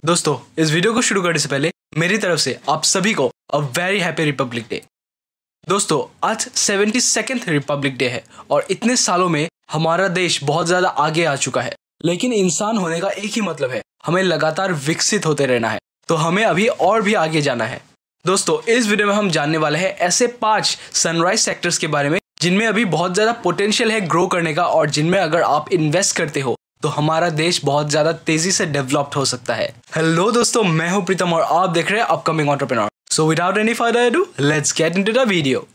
दोस्तों, इस वीडियो को शुरू करने से पहले मेरी तरफ से आप सभी को a very happy Republic day. दोस्तों, आज 72nd रिपब्लिक डे है और इतने सालों में हमारा देश बहुत ज़्यादा आगे आ चुका है। लेकिन इंसान होने का एक ही मतलब है, हमें लगातार विकसित होते रहना है। तो हमें अभी और भी आगे जाना है। दोस्तों, इस वीडियो में हम जानने वाले हैं ऐसे 5 सनराइज सेक्टर्स के बारे में जिनमें अभी बहुत ज़्यादा पोटेंशियल है ग्रो करने का, और जिनमें अगर आप इन्वेस्ट करते हो तो हमारा देश बहुत ज़्यादा तेजी से डेवलप्ड हो सकता है। हेलो दोस्तों, मैं हूं प्रीतम और आप देख रहे हैं upcoming entrepreneur. So without any further ado, let's get into the video.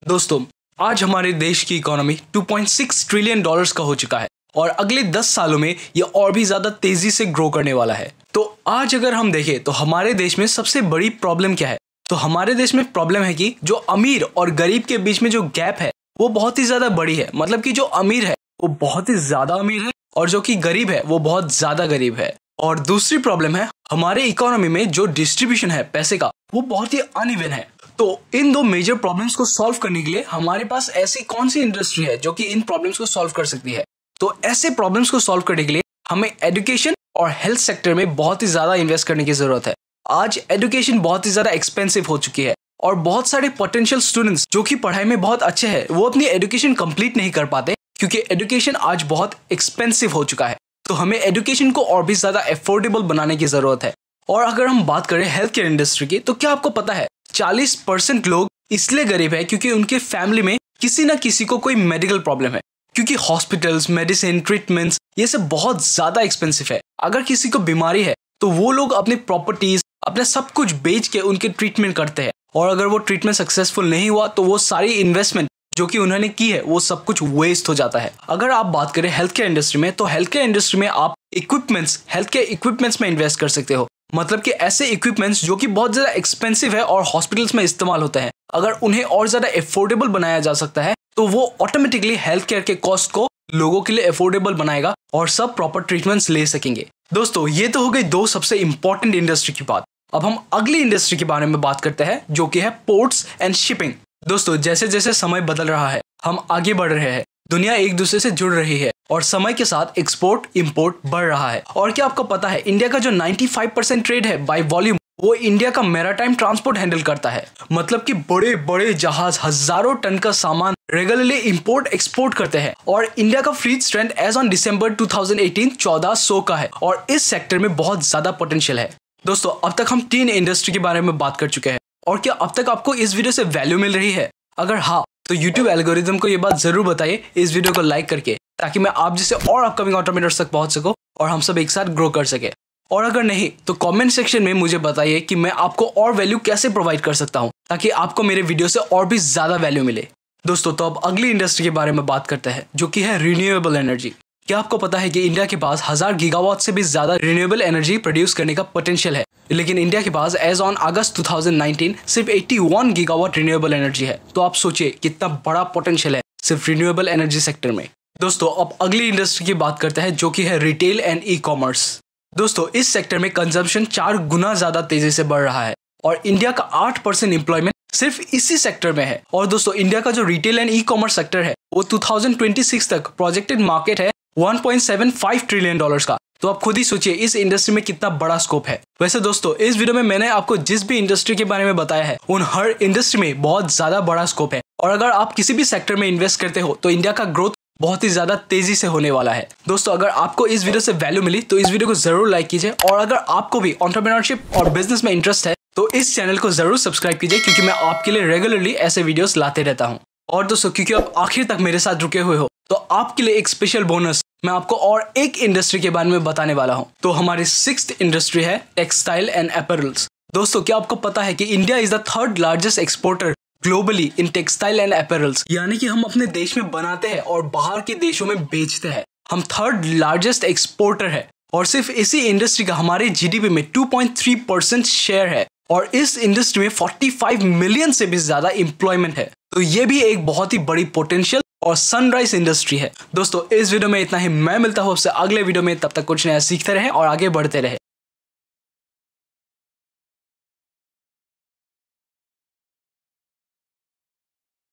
दोस्तों, आज हमारे देश की इकोनॉमी 2.6 ट्रिलियन डॉलर्स का हो चुका है और अगले 10 सालों में ये और भी ज़्यादा तेजी से ग्रो करने वाला है। तो आज अगर हम देखें तो हमारे देश में सबसे बड़ी प्रॉब्लम क्या है? तो हमारे देश में प्रॉब्लम है कि जो अमीर और गरीब के बीच में जो गैप है वो बहुत ही ज्यादा बड़ी है। मतलब कि जो अमीर है वो बहुत ही ज्यादा अमीर है और जो कि गरीब है वो बहुत ज्यादा गरीब है। और दूसरी प्रॉब्लम है हमारे इकोनॉमी में जो डिस्ट्रीब्यूशन है पैसे का वो बहुत ही अनइवन है। तो इन दो मेजर प्रॉब्लम्स को सॉल्व करने के लिए हमारे पास ऐसी कौन सी इंडस्ट्री है जो कि इन प्रॉब्लम्स को सॉल्व कर सकती है? तो ऐसे प्रॉब्लम्स को सॉल्व करने के लिए हमें एजुकेशन और हेल्थ सेक्टर में बहुत ही ज्यादा इन्वेस्ट करने की जरूरत है। आज एजुकेशन बहुत ही ज्यादा एक्सपेंसिव हो चुकी है और बहुत सारे पोटेंशियल स्टूडेंट्स जो कि पढ़ाई में बहुत अच्छे हैं वो अपनी एजुकेशन कंप्लीट नहीं कर पाते क्योंकि एजुकेशन आज बहुत एक्सपेंसिव हो चुका है। तो हमें एजुकेशन को और भी ज्यादा अफोर्डेबल बनाने की जरूरत है। और अगर हम बात करें हेल्थ केयर इंडस्ट्री की, तो क्या आपको पता है 40% लोग इसलिए गरीब है क्योंकि उनके फैमिली में किसी ना किसी को कोई मेडिकल प्रॉब्लम है, क्योंकि हॉस्पिटल्स, मेडिसिन, ट्रीटमेंट्स ये सब बहुत ज्यादा एक्सपेंसिव है। अगर किसी को बीमारी है तो वो लोग अपनी प्रॉपर्टीज, अपने सब कुछ बेच के उनके ट्रीटमेंट करते हैं, और अगर वो ट्रीटमेंट सक्सेसफुल नहीं हुआ तो वो सारी इन्वेस्टमेंट जो कि उन्होंने की है वो सब कुछ वेस्ट हो जाता है। अगर आप बात करें हेल्थ केयर इंडस्ट्री में, तो हेल्थ केयर इंडस्ट्री में आप इक्विपमेंट्स, हेल्थ केयर इक्विपमेंट्स में इन्वेस्ट कर सकते हो। मतलब कि ऐसे इक्विपमेंट्स जो कि बहुत ज्यादा एक्सपेंसिव है और हॉस्पिटल्स में इस्तेमाल होते हैं, अगर उन्हें और ज्यादा अफोर्डेबल बनाया जा सकता है तो वो ऑटोमेटिकली हेल्थ केयर के कॉस्ट को लोगों के लिए अफोर्डेबल बनाएगा और सब प्रॉपर ट्रीटमेंट्स ले सकेंगे। दोस्तों, ये तो हो गई 2 सबसे इंपॉर्टेंट इंडस्ट्री की बात। अब हम अगली इंडस्ट्री के बारे में बात करते हैं जो कि है पोर्ट्स एंड शिपिंग। दोस्तों, जैसे जैसे समय बदल रहा है, हम आगे बढ़ रहे हैं, दुनिया एक दूसरे से जुड़ रही है और समय के साथ एक्सपोर्ट इंपोर्ट बढ़ रहा है। और क्या आपको पता है इंडिया का जो 95% ट्रेड है बाय वॉल्यूम वो इंडिया का मैरीटाइम ट्रांसपोर्ट हैंडल करता है। मतलब कि बड़े बड़े जहाज हजारों टन का सामान रेगुलरली इंपोर्ट एक्सपोर्ट करते हैं। और इंडिया का fleet strength as on December 2018 1400 का है और इस सेक्टर में बहुत ज्यादा पोटेंशियल है। दोस्तों, अब तक हम 3 इंडस्ट्री के बारे में बात कर चुके हैं। और क्या अब तक आपको इस वीडियो से वैल्यू मिल रही है? अगर हाँ, तो YouTube एल्गोरिदम को ये बात जरूर बताइए इस वीडियो को लाइक करके, ताकि मैं आप जैसे और अपकमिंग एंटरप्रेन्योर्स तक पहुंच सकूं और हम सब एक साथ ग्रो कर सके। और अगर नहीं तो कमेंट सेक्शन में मुझे बताइए कि मैं आपको और वैल्यू कैसे प्रोवाइड कर सकता हूं ताकि आपको मेरे वीडियो से और भी ज्यादा वैल्यू मिले। दोस्तों, तो अब अगली इंडस्ट्री के बारे में बात करते हैं जो कि है रिन्यूएबल एनर्जी। क्या आपको पता है कि इंडिया के पास 1000 गीगावाट से भी ज्यादा रिन्यूएबल एनर्जी प्रोड्यूस करने का पोटेंशियल है, लेकिन इंडिया के पास एज ऑन अगस्त 2019 सिर्फ 81 गीगावाट रिन्यूएबल एनर्जी है। तो आप सोचिए कितना बड़ा पोटेंशियल है सिर्फ रिन्यूएबल एनर्जी सेक्टर में। दोस्तों, अब अगली इंडस्ट्री की बात करते हैं जो कि है रिटेल एंड ई कॉमर्स। दोस्तों, इस सेक्टर में कंजम्पशन 4 गुना ज्यादा तेजी से बढ़ रहा है और इंडिया का 8% एम्प्लॉयमेंट सिर्फ इसी सेक्टर में है। और दोस्तों, इंडिया का जो retail and e commerce sector है वो 2026 तक प्रोजेक्टेड मार्केट है 1.75 ट्रिलियन डॉलर्स का। तो आप खुद ही सोचिए इस इंडस्ट्री में कितना बड़ा स्कोप है। वैसे दोस्तों, इस वीडियो में मैंने आपको जिस भी इंडस्ट्री के बारे में बताया है उन हर इंडस्ट्री में बहुत ज्यादा बड़ा स्कोप है। और अगर आप किसी भी सेक्टर में इन्वेस्ट करते हो तो इंडिया का ग्रोथ बहुत ही ज्यादा तेजी से होने वाला है। दोस्तों, अगर आपको इस वीडियो से वैल्यू मिली तो इस वीडियो को जरूर लाइक कीजिए, और अगर आपको भी एंटरप्रेन्योरशिप और बिजनेस में इंटरेस्ट है तो इस चैनल को जरूर सब्सक्राइब कीजिए, क्योंकि मैं आपके लिए रेगुलरली ऐसे वीडियोस लाते रहता हूं। और दोस्तों, क्योंकि आप आखिर तक मेरे साथ रुके हुए हो तो आपके लिए एक स्पेशल बोनस मैं आपको और एक इंडस्ट्री के बारे में बताने वाला हूं। तो हमारी 6th इंडस्ट्री है टेक्सटाइल एंड अपैरल्स। दोस्तों, क्या आपको पता है कि India is the 3rd largest exporter globally in textile and apparels? यानी कि हम अपने देश में बनाते हैं और बाहर के देशों में बेचते हैं। हम 3rd लार्जेस्ट एक्सपोर्टर है और सिर्फ इसी इंडस्ट्री का हमारे जीडीपी में 2.3% शेयर है। और इस इंडस्ट्री में 45 मिलियन से भी ज्यादा एम्प्लॉयमेंट है। तो ये भी एक बहुत ही बड़ी पोटेंशियल और सनराइज इंडस्ट्री है। दोस्तों, इस वीडियो में इतना ही। मैं मिलता हूं आपसे अगले वीडियो में, तब तक कुछ नया सीखते रहें और आगे बढ़ते रहें।